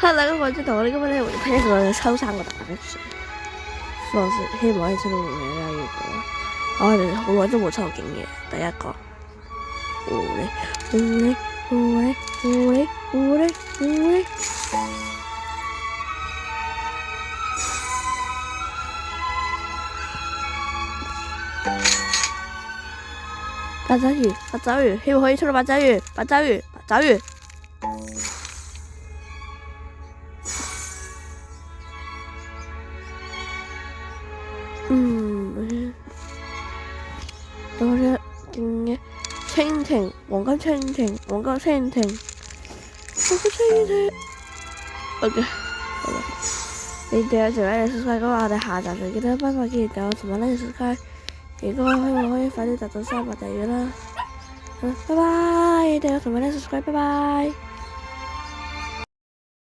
好啦，咁我知道我哋今日咧會睇一個秋生個大嘅書，放希望可以出到名啦。如果我哋好耐都冇抽景嘅第一個，狐狸，八爪魚，希望可以出到八爪魚。到咗勁嘅蜻蜓，黃金蜻蜓。OK， 好啦，你哋有條 like subscribe 嘅話，我哋下集再見啦，拜拜！記得我同埋 like subscribe，如果希望可以快啲達到300訂閱啦，拜拜！記得我同埋like subscribe，拜拜。